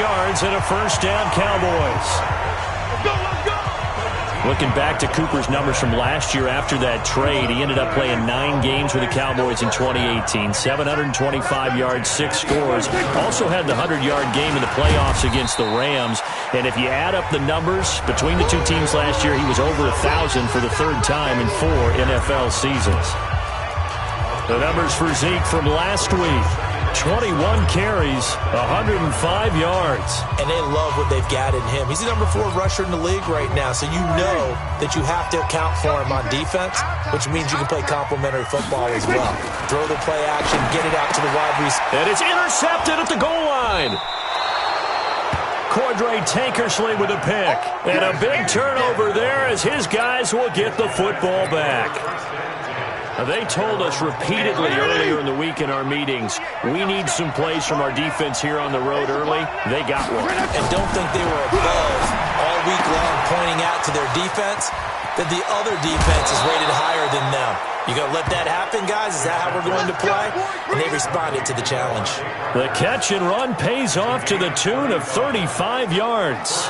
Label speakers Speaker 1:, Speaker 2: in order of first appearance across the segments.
Speaker 1: yards and a first down, Cowboys. Looking back to Cooper's numbers from last year after that trade, he ended up playing 9 games with the Cowboys in 2018. 725 yards, 6 scores. Also had the 100-yard game in the playoffs against the Rams. And if you add up the numbers between the two teams last year, he was over 1,000 for the 3rd time in 4 NFL seasons. The numbers for Zeke from last week. 21 carries, 105 yards.
Speaker 2: And they love what they've got in him. He's the number 4 rusher in the league right now, so you know that you have to account for him on defense, which means you can play complementary football as well. Throw the play action, get it out to the wide receiver.
Speaker 1: And it's intercepted at the goal line. Cordray Tankersley with a pick. And a big turnover there as his guys will get the football back. They told us repeatedly earlier in the week in our meetings, we need some plays from our defense here on the road early. They got one.
Speaker 2: And don't think they were above all week long pointing out to their defense that the other defense is rated higher than them. You going to let that happen, guys? Is that how we're going to play? And they responded to the challenge.
Speaker 1: The catch and run pays off to the tune of 35 yards.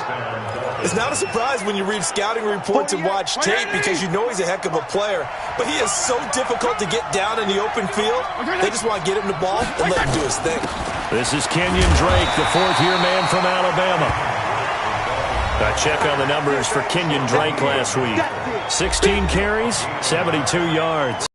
Speaker 2: It's not a surprise when you read scouting reports and watch tape because you know he's a heck of a player. But he is so difficult to get down in the open field. They just want to get him the ball and let him do his thing.
Speaker 1: This is Kenyon Drake, the 4th-year man from Alabama. A check on the numbers for Kenyon Drake last week. 16 carries, 72 yards.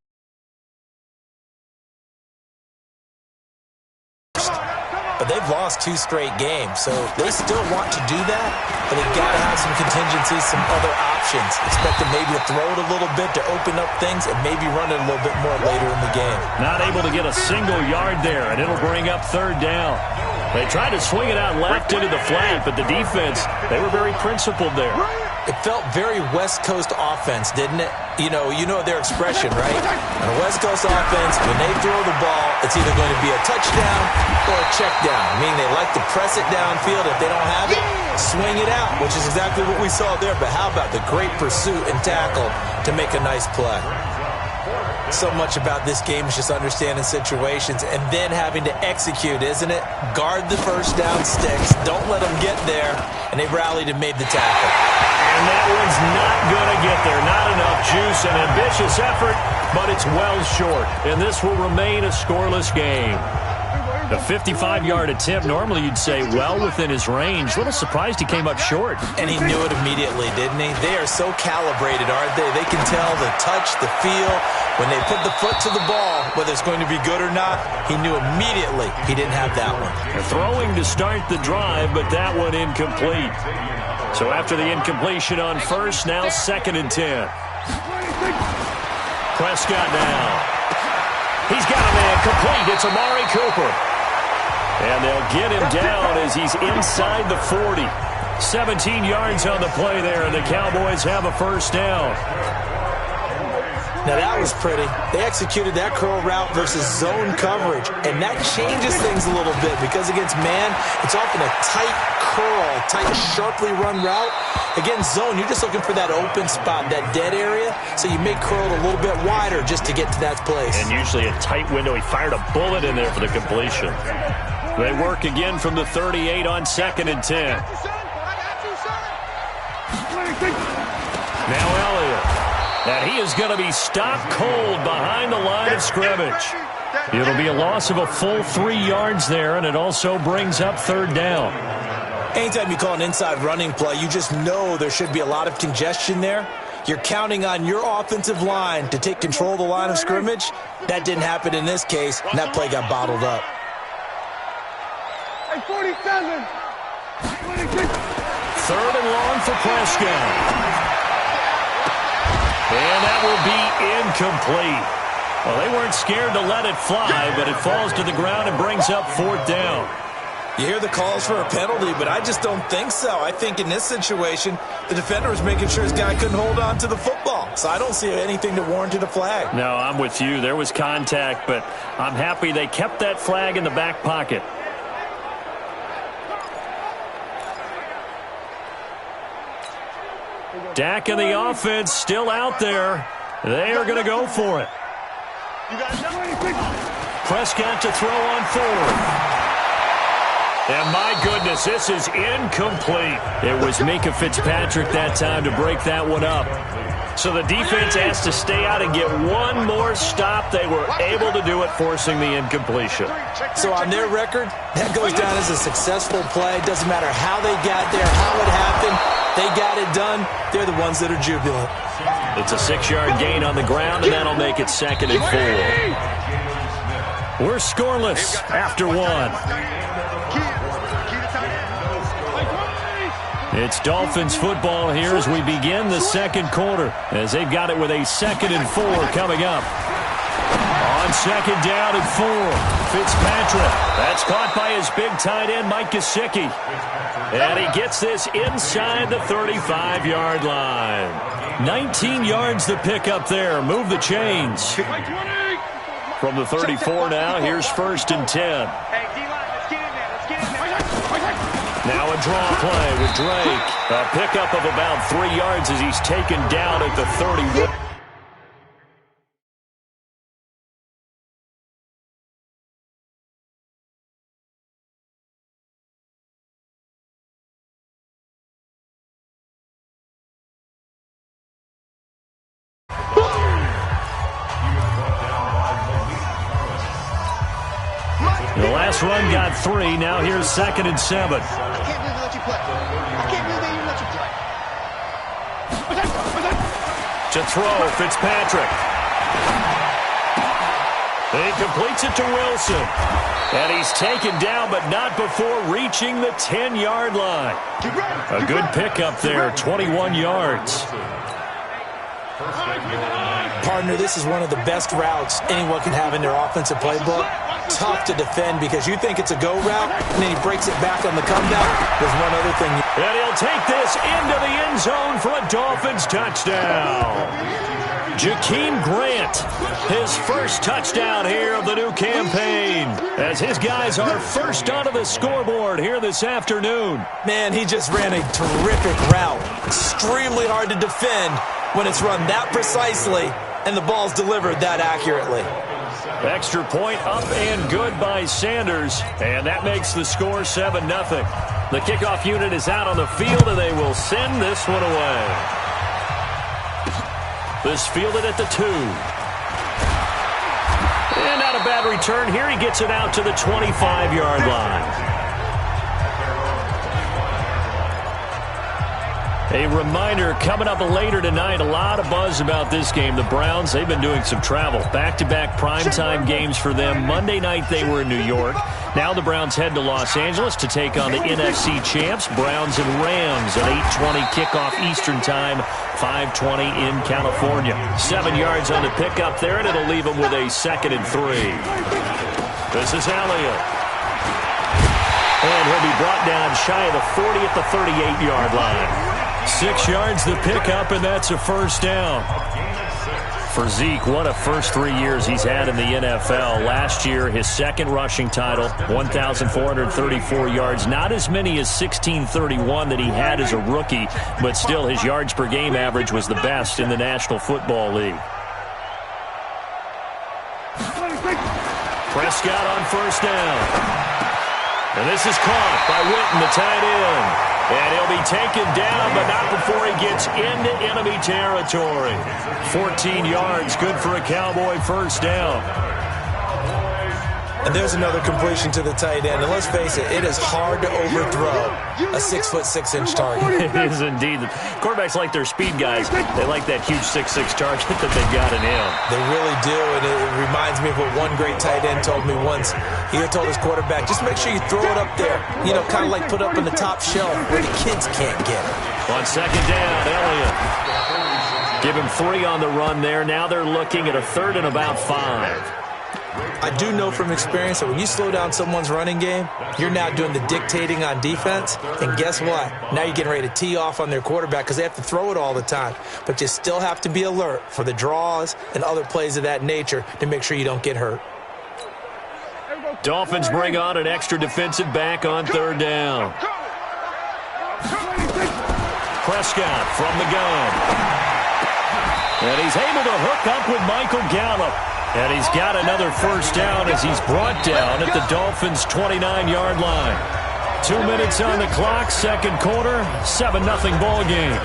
Speaker 2: But they've lost 2 straight games, so they still want to do that, but they've got to have some contingencies, some other options. Expect them maybe to throw it a little bit to open up things and maybe run it a little bit more later in the game.
Speaker 1: Not able to get a single yard there, and it'll bring up 3rd down. They tried to swing it out left into the flat, but the defense, they were very principled there.
Speaker 2: It felt very West Coast offense, didn't it? You know their expression, right? On a West Coast offense, when they throw the ball, it's either going to be a touchdown or a check down, meaning they like to press it downfield. If they don't have it, swing it out, which is exactly what we saw there. But how about the great pursuit and tackle to make a nice play? So much about this game is just understanding situations and then having to execute, isn't it? Guard the first down sticks. Don't let them get there. And they rallied and made the tackle.
Speaker 1: And that one's not going to get there. Not enough juice, an ambitious effort, but it's well short. And this will remain a scoreless game. A 55-yard attempt, normally you'd say well within his range. A little surprised he came up short.
Speaker 2: And he knew it immediately, didn't he? They are so calibrated, aren't they? They can tell the touch, the feel. When they put the foot to the ball, whether it's going to be good or not, he knew immediately he didn't have that one.
Speaker 1: They're throwing to start the drive, but that one incomplete. So after the incompletion on first, now 2nd and 10. Prescott now. He's got a man complete. It's Amari Cooper. And they'll get him down as he's inside the 40. 17 yards on the play there, and the Cowboys have a first down.
Speaker 2: Now, that was pretty. They executed that curl route versus zone coverage, and that changes things a little bit because against man, it's often a tight curl, tight, sharply run route. Against zone, you're just looking for that open spot, that dead area, so you may curl it a little bit wider just to get to that place. And usually a tight window. He fired a bullet in there for the completion. They work again from the 38 on 2nd and 10. Now Elliott. And he is going to be stopped cold behind the line of scrimmage. It'll be a loss of a full 3 yards there, and it also brings up 3rd down. Anytime you call an inside running play, you just know there should be a lot of congestion there. You're counting on your offensive line to take control of the line of scrimmage. That didn't happen in this case, and that play got bottled up.
Speaker 3: 47.
Speaker 1: 3rd and long for Prescott. And that will be incomplete. Well, they weren't scared to let it fly, but it falls to the ground and brings up 4th down.
Speaker 2: You hear the calls for a penalty, but I just don't think so. I think in this situation, the defender was making sure his guy couldn't hold on to the football. So I don't see anything that warranted a flag.
Speaker 1: No, I'm with you. There was contact, but I'm happy they kept that flag in the back pocket. Dak and the offense still out there. They are going to go for it. Prescott to throw on 4th. And my goodness, this is incomplete. It was Minka Fitzpatrick that time to break that one up. So the defense has to stay out and get one more stop. They were able to do it, forcing the incompletion.
Speaker 2: So on their record, that goes down as a successful play. Doesn't matter how they got there, how it happened. They got it done. They're the ones that are jubilant.
Speaker 1: It's a 6-yard gain on the ground, and that'll make it 2nd and 4. We're scoreless after 1. It's Dolphins football here as we begin the second quarter, as they've got it with a 2nd and 4 coming up. On 2nd down and 4, Fitzpatrick. That's caught by his big tight end, Mike Gesicki. And he gets this inside the 35-yard line. 19 yards the pick up there. Move the chains. From the 34 now, here's 1st and 10. Now a draw play with Drake. A pickup of about 3 yards as he's taken down at the 31. The last run got 3. Now here's 2nd and 7. To throw, Fitzpatrick. He completes it to Wilson. And he's taken down, but not before reaching the 10-yard line. A good pickup there, 21 yards.
Speaker 2: Partner, this is one of the best routes anyone can have in their offensive playbook. Tough to defend because you think it's a go route, and then he breaks it back on the comeback. There's one other thing.
Speaker 1: And he'll take this into the end zone for a Dolphins touchdown. Jakeem Grant, his first touchdown here of the new campaign, as his guys are first onto the scoreboard here this afternoon.
Speaker 2: Man, he just ran a terrific route. Extremely hard to defend when it's run that precisely and the ball's delivered that accurately.
Speaker 1: Extra point up and good by Sanders, and that makes the score 7-0. The kickoff unit is out on the field, and they will send this one away. This fielded at the 2. And not a bad return here. He gets it out to the 25-yard line. A reminder, coming up later tonight, a lot of buzz about this game. The Browns, they've been doing some travel. Back-to-back primetime games for them. Monday night they were in New York. Now the Browns head to Los Angeles to take on the NFC champs, Browns and Rams, an 8:20 kickoff Eastern time, 5:20 in California. 7 yards on the pickup there, and it'll leave them with a 2nd and 3. This is Elliott. And he'll be brought down shy of the 40 at the 38-yard line. 6 yards the pickup, and that's a first down. For Zeke, what a first 3 years he's had in the NFL. Last year, his second rushing title, 1,434 yards. Not as many as 1,631 that he had as a rookie, but still his yards per game average was the best in the National Football League. Prescott on first down. And this is caught by Witten, the tight end. And he'll be taken down, but not before he gets into enemy territory. 14 yards, good for a Cowboy first down.
Speaker 2: And there's another completion to the tight end. And let's face it, it is hard to overthrow a 6'6" target.
Speaker 1: It is indeed. Quarterbacks like their speed guys. They like that huge 6'6" target that they've got in him.
Speaker 2: They really do, and it reminds me of what one great tight end told me once. He had told his quarterback, just make sure you throw it up there. You know, kind of like put up in the top shelf where the kids can't get it.
Speaker 1: On second down, Elliott. Give him 3 on the run there. Now they're looking at a 3rd and about 5.
Speaker 2: I do know from experience that when you slow down someone's running game, you're now doing the dictating on defense. And guess what? Now you're getting ready to tee off on their quarterback because they have to throw it all the time. But you still have to be alert for the draws and other plays of that nature to make sure you don't get hurt.
Speaker 1: Dolphins bring on an extra defensive back on 3rd down. Prescott from the gun. And he's able to hook up with Michael Gallup. And he's got another first down as he's brought down at the Dolphins' 29-yard line. 2 minutes on the clock, second quarter, 7-0 ball game.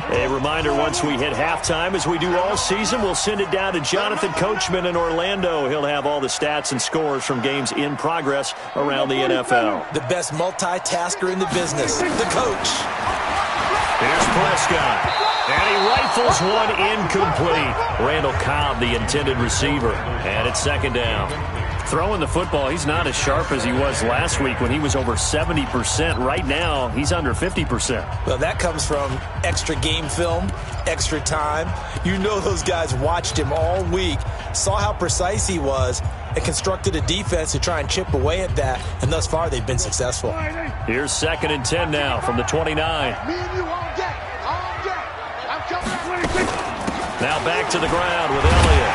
Speaker 1: A reminder, once we hit halftime, as we do all season, we'll send it down to Jonathan Coachman in Orlando. He'll have all the stats and scores from games in progress around the NFL.
Speaker 2: The best multitasker in the business, the coach.
Speaker 1: Here's Prescott, and he rifles one incomplete. Randall Cobb, the intended receiver, and it's second down. Throwing the football, he's not as sharp as he was last week when he was over 70%. Right now, he's under 50%.
Speaker 2: Well, that comes from extra game film, extra time. You know those guys watched him all week, saw how precise he was, and constructed a defense to try and chip away at that, and thus far they've been successful.
Speaker 1: Here's 2nd and 10 now from the 29. Now back to the ground with Elliott.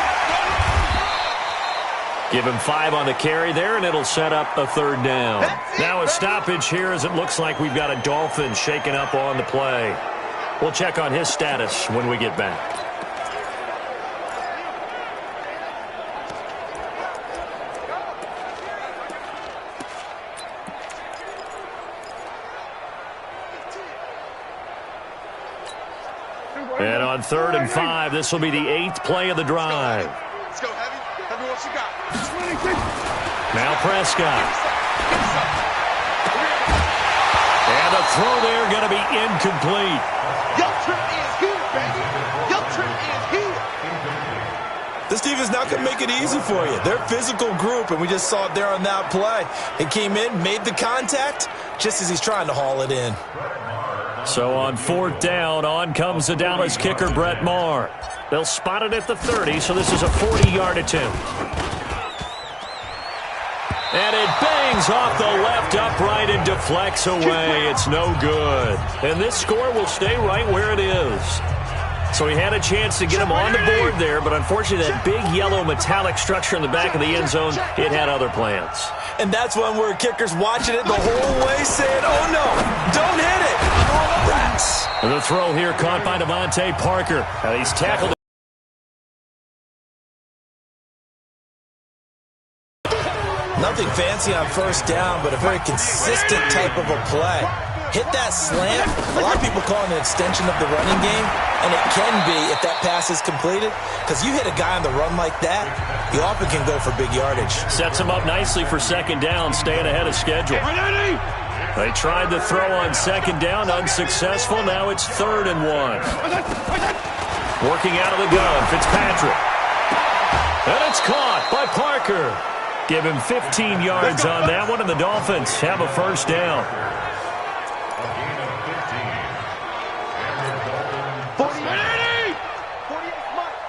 Speaker 1: Give him 5 on the carry there, and it'll set up a 3rd down. Now a stoppage here as it looks like we've got a Dolphin shaken up on the play. We'll check on his status when we get back. And on 3rd and 5, this will be the 8th play of the drive.
Speaker 3: Let's go, Heavy. Heavy, what you got?
Speaker 1: Now Prescott. And the throw there going to be incomplete.
Speaker 3: Your trip is here, baby. Your trip is here.
Speaker 2: This defense not going to make it easy for you. They're a physical group, and we just saw it there on that play. It came in, made the contact, just as he's trying to haul it in.
Speaker 1: So on 4th down, on comes the Dallas kicker, Brett Maher. They'll spot it at the 30, so this is a 40-yard attempt. And it bangs off the left upright and deflects away. It's no good. And this score will stay right where it is. So he had a chance to get him on the board there, but unfortunately that big yellow metallic structure in the back of the end zone, it had other plans.
Speaker 2: And that's one where kickers watching it the whole way saying, oh no, don't hit it. Rats.
Speaker 1: The throw here caught by Devontae Parker. And he's tackled.
Speaker 2: Nothing fancy on 1st down, but a very consistent type of a play. Hit that slant. A lot of people call it an extension of the running game, and it can be if that pass is completed, because you hit a guy on the run like that, you often can go for big yardage.
Speaker 1: Sets him up nicely for 2nd down, staying ahead of schedule. They tried the throw on 2nd down, unsuccessful. Now it's 3rd and 1. Working out of the gun, Fitzpatrick. And it's caught by Parker. Give him 15 yards on that one, and the Dolphins have a 1st down.
Speaker 3: 48 months.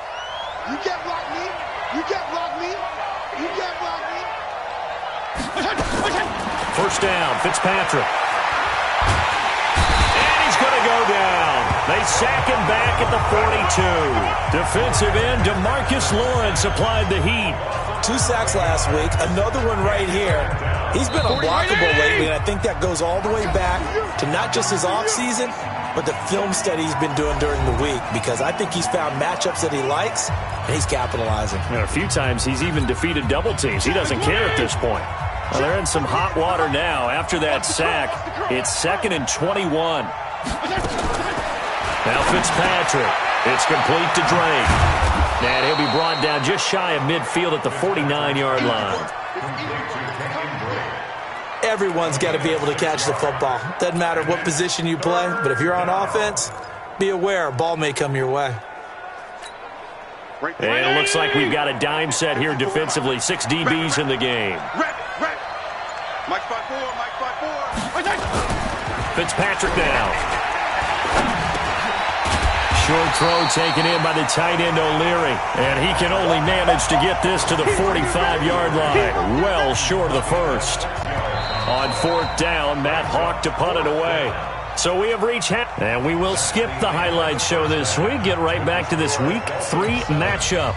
Speaker 3: You can't block me. You can't block me. You can't block me.
Speaker 1: 1st down, Fitzpatrick. And he's going to go down. They sack him back at the 42. Defensive end DeMarcus Lawrence applied the heat.
Speaker 2: 2 sacks last week, another one right here. He's been unblockable lately, and I think that goes all the way back to not just his offseason, but the film study he's been doing during the week, because I think he's found matchups that he likes, and he's capitalizing.
Speaker 1: And a few times he's even defeated double teams. He doesn't care at this point. Well, they're in some hot water now. After that sack, it's 2nd and 21. Now Fitzpatrick. It's complete to Drake. And he'll be brought down just shy of midfield at the 49-yard line.
Speaker 2: Everyone's got to be able to catch the football. Doesn't matter what position you play, but if you're on offense, be aware a ball may come your way.
Speaker 1: And it looks like we've got a dime set here defensively. 6 DBs in the game.
Speaker 3: Mike 5-4, Mike 5-4.
Speaker 1: Fitzpatrick now. Short throw taken in by the tight end O'Leary. And he can only manage to get this to the 45-yard line. Well short of the 1st. On 4th down, Matt Hawk to punt it away. So we have reached half. And we will skip the highlight show this week. Get right back to this Week 3 matchup.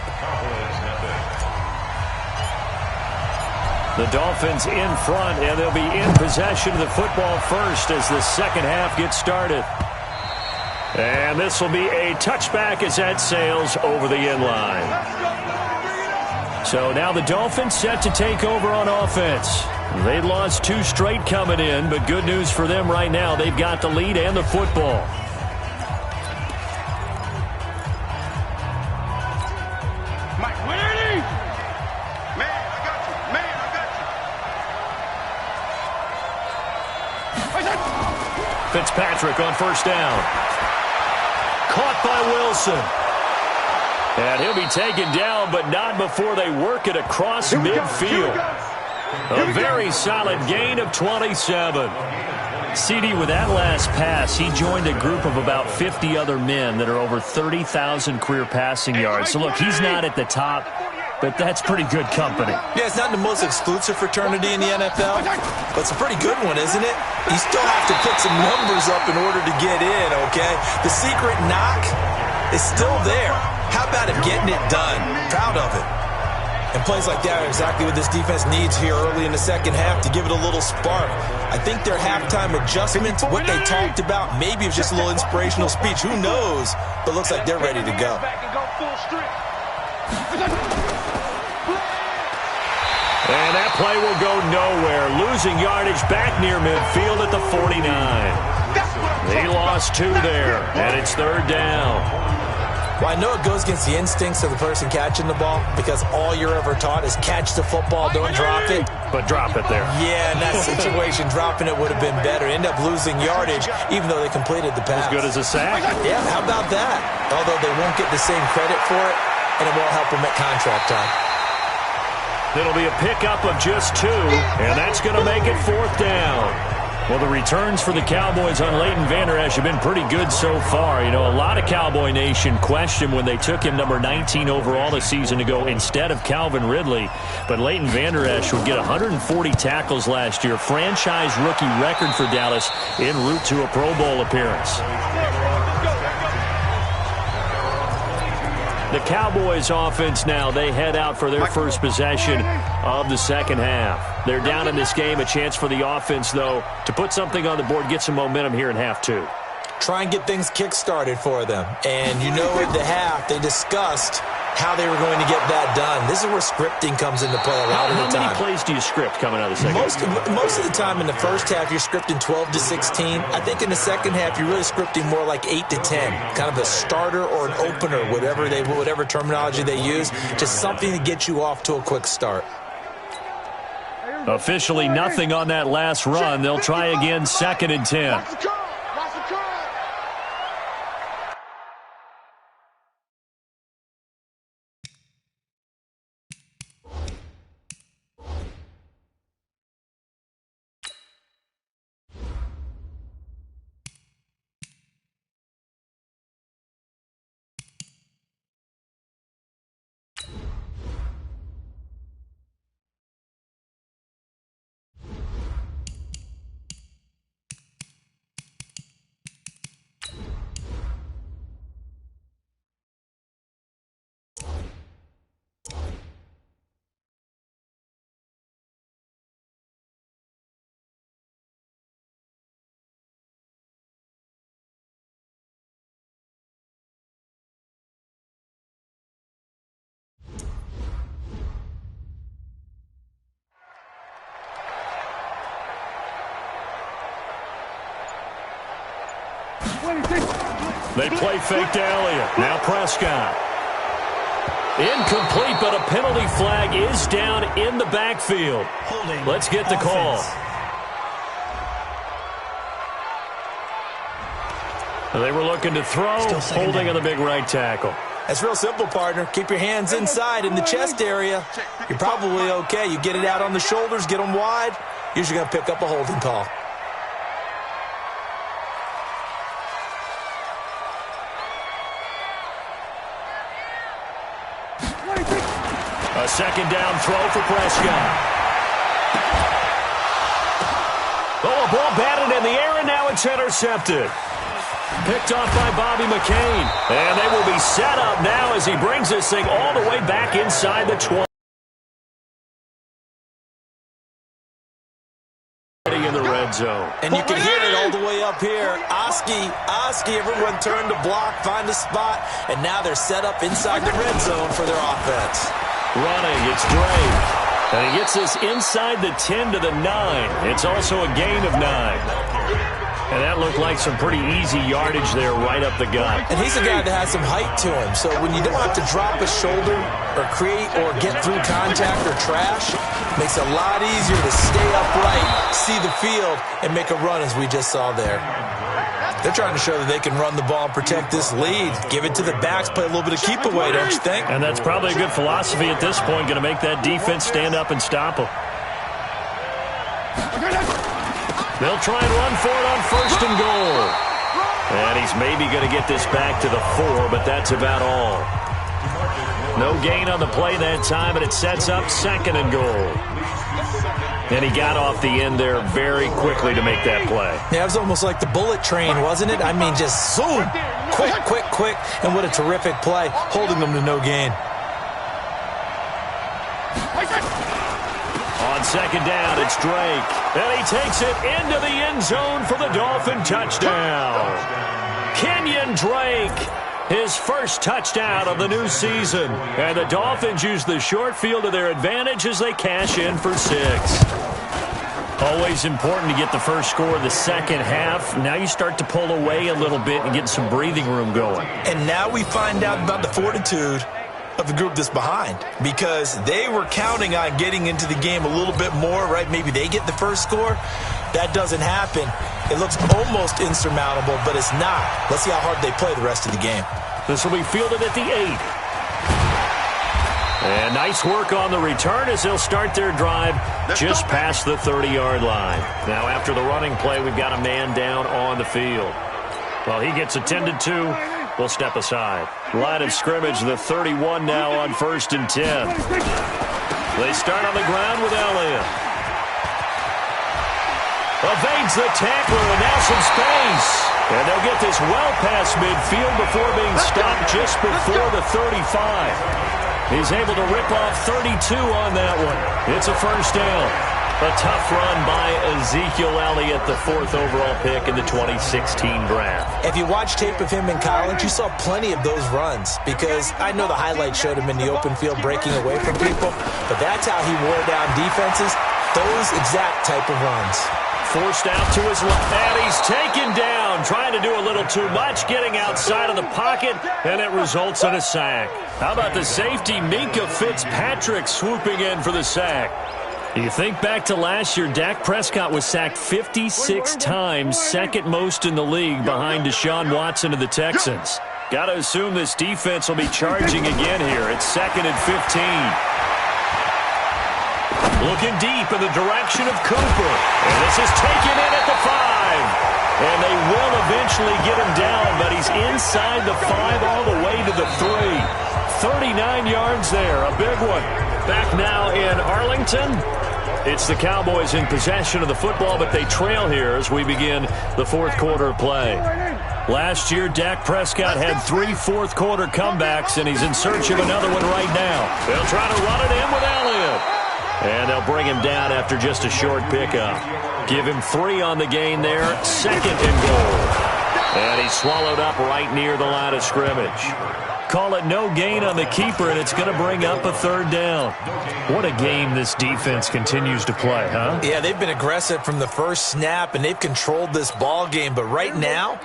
Speaker 1: The Dolphins in front, and they'll be in possession of the football first as the second half gets started. And this will be a touchback as that sails over the end line. So now the Dolphins set to take over on offense. They'd lost 2 straight coming in, but good news for them right now. They've got the lead and the football.
Speaker 3: Mike, ready? Man, I got you. Man, I got you.
Speaker 1: Fitzpatrick on first down. Caught by Wilson. And he'll be taken down, but not before they work it across midfield. A very solid gain of 27. CD, with that last pass, he joined a group of about 50 other men that are over 30,000 career passing yards. So, look, he's not at the top, but that's pretty good company.
Speaker 2: Yeah, it's not the most exclusive fraternity in the NFL, but it's a pretty good one, isn't it? You still have to put some numbers up in order to get in, okay? The secret knock is still there. How about him getting it done? Proud of it. And plays like that are exactly what this defense needs here early in the second half to give it a little spark. I think their halftime adjustments, what they talked about, maybe it was just a little inspirational speech. Who knows? But looks like they're ready to go.
Speaker 1: And that play will go nowhere. Losing yardage back near midfield at the 49. He lost 2 there, and it's third down.
Speaker 2: Well, I know it goes against the instincts of the person catching the ball because all you're ever taught is catch the football, don't drop it.
Speaker 1: But drop it there.
Speaker 2: Yeah, in that situation, dropping it would have been better. End up losing yardage, even though they completed the pass.
Speaker 1: As good as a sack.
Speaker 2: Yeah, how about that? Although they won't get the same credit for it, and it won't help them at contract time.
Speaker 1: It'll be a pickup of just 2, and that's going to make it fourth down. Well, the returns for the Cowboys on Leighton Vander Esch have been pretty good so far. You know, a lot of Cowboy Nation questioned when they took him number 19 overall a season ago instead of Calvin Ridley. But Leighton Vander Esch would get 140 tackles last year, franchise rookie record for Dallas, en route to a Pro Bowl appearance. The Cowboys offense now, they head out for their first possession of the second half. They're down in this game. A chance for the offense, though, to put something on the board, get some momentum here in half 2.
Speaker 2: Try and get things kick-started for them. And you know at the half, they discussed how they were going to get that done. This is where scripting comes into play a lot of the time.
Speaker 1: How many plays do you script coming out of the second half?
Speaker 2: Most of the time in the first half, you're scripting 12 to 16. I think in the second half, you're really scripting more like 8 to 10. Kind of a starter or an opener, whatever terminology they use. Just something to get you off to a quick start.
Speaker 1: Officially nothing on that last run. They'll try again, 2nd and 10. They play fake to Elliott. Now Prescott. Incomplete, but a penalty flag is down in the backfield. Let's get the call. They were looking to throw, holding on the big right tackle.
Speaker 2: That's real simple, partner. Keep your hands inside in the chest area. You're probably okay. You get it out on the shoulders, get them wide. Usually going to pick up a holding call.
Speaker 1: A second down throw for Prescott. Oh, a ball batted in the air, and now it's intercepted. Picked off by Bobby McCain. And they will be set up now as he brings this thing all the way back inside the 20. In the red zone.
Speaker 2: And you can hear it all the way up here. Oski, everyone turned to block, find a spot, and now they're set up inside the red zone for their offense.
Speaker 1: Running, it's Drake. And he gets this inside the 10 to the 9. It's also a gain of 9. And that looked like some pretty easy yardage there right up the gut.
Speaker 2: And he's a guy that has some height to him. So when you don't have to drop a shoulder or create or get through contact or trash, makes it a lot easier to stay upright, see the field, and make a run as we just saw there. They're trying to show that they can run the ball and protect this lead. Give it to the backs, play a little bit of keep away, don't you think?
Speaker 1: And that's probably a good philosophy at this point, going to make that defense stand up and stop them. They'll try and run for it on 1st and goal. And he's maybe going to get this back to the 4, but that's about all. No gain on the play that time, and it sets up 2nd and goal. And he got off the end there very quickly to make that play.
Speaker 2: Yeah, it was almost like the bullet train, wasn't it? I mean, just zoom, quick, quick, quick, and what a terrific play, holding them to no gain.
Speaker 1: On 2nd down, it's Drake. And he takes it into the end zone for the Dolphin touchdown. Kenyon Drake, his first touchdown of the new season. And the Dolphins use the short field to their advantage as they cash in for 6. Always important to get the first score of the second half. Now you start to pull away a little bit and get some breathing room going.
Speaker 2: And now we find out about the fortitude of the group that's behind, because they were counting on getting into the game a little bit more, right? Maybe they get the first score. That doesn't happen. It looks almost insurmountable, but it's not. Let's see how hard they play the rest of the game.
Speaker 1: This will be fielded at the 8. And nice work on the return as they'll start their drive just past the 30-yard line. Now after the running play, we've got a man down on the field. Well, he gets attended to. We'll step aside. Line of scrimmage, the 31 now on 1st and 10. They start on the ground with Elliott. Evades the tackler, and now some space. And they'll get this well past midfield before being stopped just before the 35. He's able to rip off 32 on that one. It's a first down. A tough run by Ezekiel Elliott, the 4th overall pick in the 2016 draft.
Speaker 2: If you watch tape of him in college, you saw plenty of those runs, because I know the highlights showed him in the open field breaking away from people, but that's how he wore down defenses, those exact type of runs.
Speaker 1: Forced out to his left, and he's taken down, trying to do a little too much, getting outside of the pocket, and it results in a sack. How about the safety, Minka Fitzpatrick, swooping in for the sack? You think back to last year, Dak Prescott was sacked 56 times, 2nd most in the league behind Deshaun Watson of the Texans. Got to assume this defense will be charging again here. It's 2nd and 15. Looking deep in the direction of Cooper. And this is taken in at the 5. And they will eventually get him down, but he's inside the 5 all the way to the 3. 39 yards there, a big one. Back now in Arlington. It's the Cowboys in possession of the football, but they trail here as we begin the 4th quarter play. Last year, Dak Prescott had 3 fourth-quarter comebacks, and he's in search of another one right now. They'll try to run it in with Elliott. And they'll bring him down after just a short pickup. Give him 3 on the gain there, 2nd and goal. And he's swallowed up right near the line of scrimmage. Call it no gain on the keeper, and it's going to bring up a 3rd down. What a game this defense continues to play, huh?
Speaker 2: Yeah, they've been aggressive from the first snap, and they've controlled this ball game. But right now,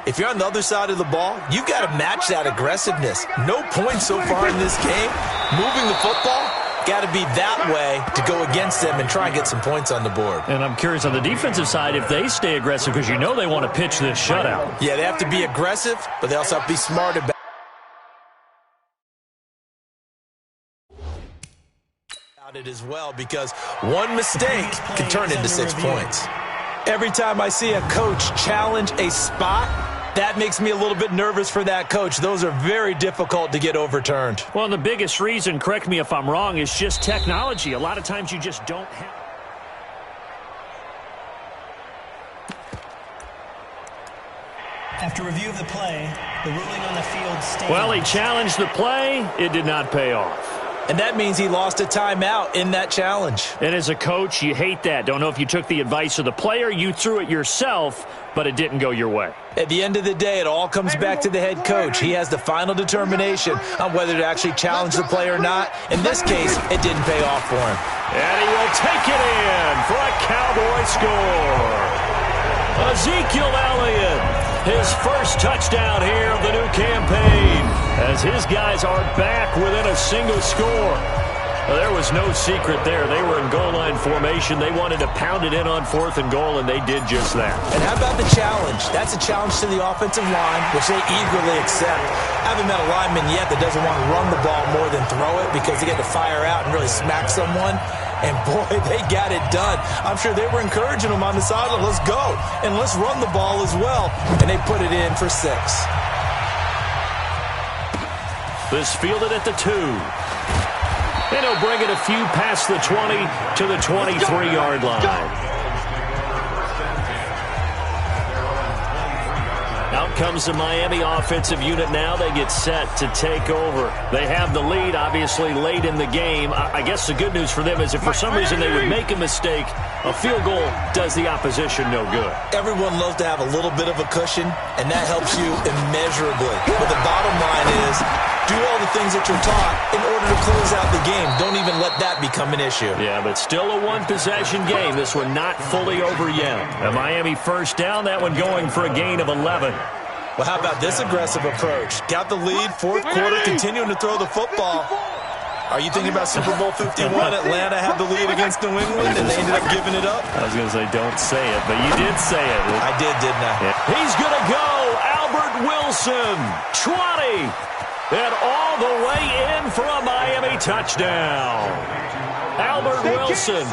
Speaker 2: if you're on the other side of the ball, you've got to match that aggressiveness. No points so far in this game. Moving the football, got to be that way to go against them and try and get some points on the board.
Speaker 1: And I'm curious on the defensive side if they stay aggressive, because you know they want to pitch this shutout.
Speaker 2: Yeah, they have to be aggressive, but they also have to be smart about it as well, because one mistake can turn into 6 points. Every time I see a coach challenge a spot, that makes me a little bit nervous for that coach. Those are very difficult to get overturned.
Speaker 1: Well, the biggest reason, correct me if I'm wrong, is just technology. A lot of times you just don't have.
Speaker 4: After review of the play, the ruling on the field stays.
Speaker 1: Well, he challenged the play. It did not pay off.
Speaker 2: And that means he lost a timeout in that challenge.
Speaker 1: And as a coach, you hate that. Don't know if you took the advice of the player, you threw it yourself, but it didn't go your way.
Speaker 2: At the end of the day, it all comes back to the head coach. He has the final determination on whether to actually challenge the play or not. In this case, it didn't pay off for him.
Speaker 1: And he will take it in for a Cowboy score. Ezekiel Elliott, his first touchdown here of the new campaign, as his guys are back within a single score. Well, there was no secret there. They were in goal line formation. They wanted to pound it in on 4th and goal, and they did just that.
Speaker 2: And how about the challenge? That's a challenge to the offensive line, which they eagerly accept. I haven't met a lineman yet that doesn't want to run the ball more than throw it because they get to fire out and really smack someone. And, boy, they got it done. I'm sure they were encouraging them on the sideline. Let's go, and let's run the ball as well. And they put it in for 6.
Speaker 1: This fielded at the 2. And he'll bring it a few past the 20 to the 23-yard line. Out comes the Miami offensive unit now. They get set to take over. They have the lead, obviously, late in the game. I guess the good news for them is if for some reason they would make a mistake, a field goal does the opposition no good.
Speaker 2: Everyone loves to have a little bit of a cushion, and that helps you immeasurably. But the bottom line is, do all the things that you're taught in order to close out the game. Don't even let that become an issue.
Speaker 1: Yeah, but still a one-possession game. This one not fully over yet. A Miami first down, that one going for a gain of 11.
Speaker 2: Well, how about this aggressive approach? Got the lead, 4th quarter, continuing to throw the football. Are you thinking about Super Bowl 51? Atlanta had the lead against New England, and they ended up giving it up?
Speaker 1: I was going to say, don't say it, but you did say it.
Speaker 2: I did, didn't I?
Speaker 1: Yeah. He's going to go. Albert Wilson, 20. And all the way in for a Miami touchdown. Albert Wilson,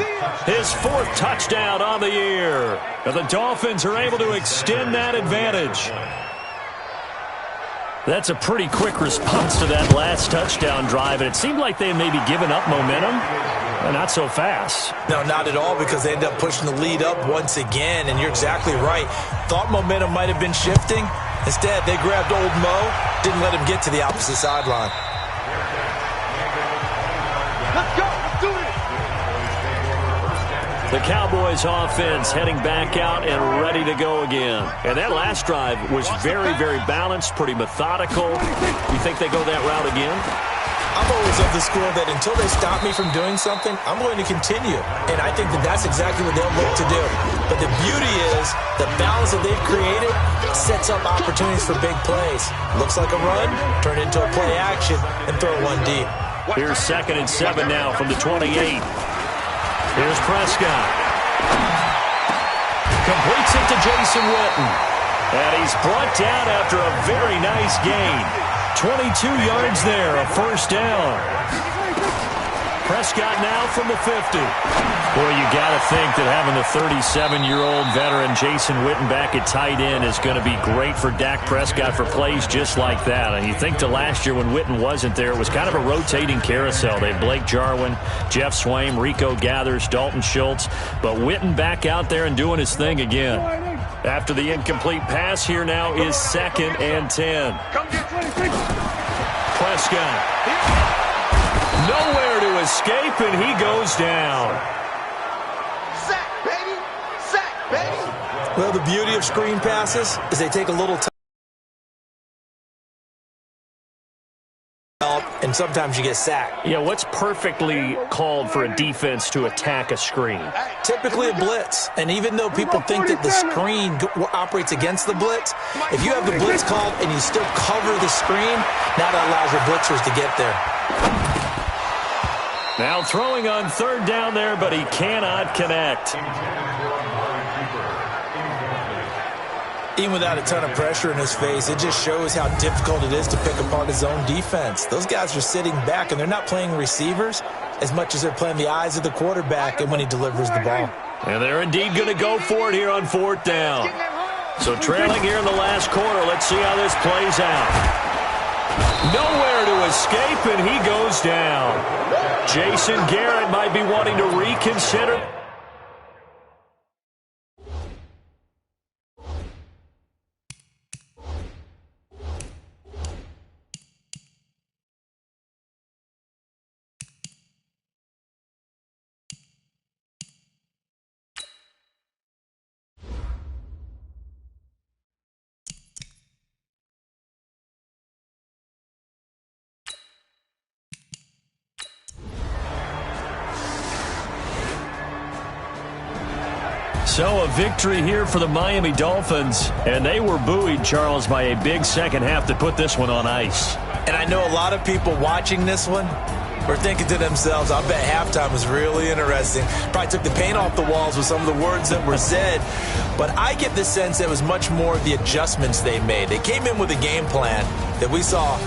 Speaker 1: his 4th touchdown on the year. And the Dolphins are able to extend that advantage. That's a pretty quick response to that last touchdown drive, and it seemed like they had maybe given up momentum. Not so fast.
Speaker 2: No, not at all, because they ended up pushing the lead up once again, and you're exactly right. Thought momentum might have been shifting. Instead, they grabbed old Mo, didn't let him get to the opposite sideline.
Speaker 3: Let's go. Let's do it.
Speaker 1: The Cowboys offense heading back out and ready to go again. And that last drive was very, very balanced, pretty methodical. You think they go that route again?
Speaker 2: I'm always of the school that until they stop me from doing something, I'm going to continue. And I think that that's exactly what they'll look to do. But the beauty is the balance that they've created sets up opportunities for big plays. Looks like a run, turn into a play action, and throw one deep.
Speaker 1: Here's 2nd and 7 now from the 28. Here's Prescott. Completes it to Jason Witten. And he's brought down after a very nice gain. 22 yards there, a first down. Prescott now from the 50. Boy, you got to think that having the 37-year-old veteran Jason Witten back at tight end is going to be great for Dak Prescott for plays just like that. And you think to last year when Witten wasn't there, it was kind of a rotating carousel. They had Blake Jarwin, Jeff Swaim, Rico Gathers, Dalton Schultz. But Witten back out there and doing his thing again. After the incomplete pass, here now is 2nd and 10. Prescott. Nowhere to escape, and he goes down.
Speaker 3: Sack, baby. Sack, baby.
Speaker 2: Well, the beauty of screen passes is they take a little time. And sometimes you get sacked.
Speaker 1: Yeah, what's perfectly called for a defense to attack a screen?
Speaker 2: Typically a blitz. And even though people think that the screen operates against the blitz, if you have the blitz called and you still cover the screen, now that allows your blitzers to get there.
Speaker 1: Now throwing on 3rd down there, but he cannot connect.
Speaker 2: Even without a ton of pressure in his face, it just shows how difficult it is to pick apart his own defense. Those guys are sitting back, and they're not playing receivers as much as they're playing the eyes of the quarterback and when he delivers the ball.
Speaker 1: And they're indeed going to go for it here on 4th down. So trailing here in the last quarter, let's see how this plays out. Nowhere to escape, and he goes down. Jason Garrett might be wanting to reconsider. So a victory here for the Miami Dolphins, and they were buoyed, Charles, by a big second half that put this one on ice.
Speaker 2: And I know a lot of people watching this one were thinking to themselves, I bet halftime was really interesting. Probably took the paint off the walls with some of the words that were said. But I get the sense that it was much more of the adjustments they made. They came in with a game plan that we saw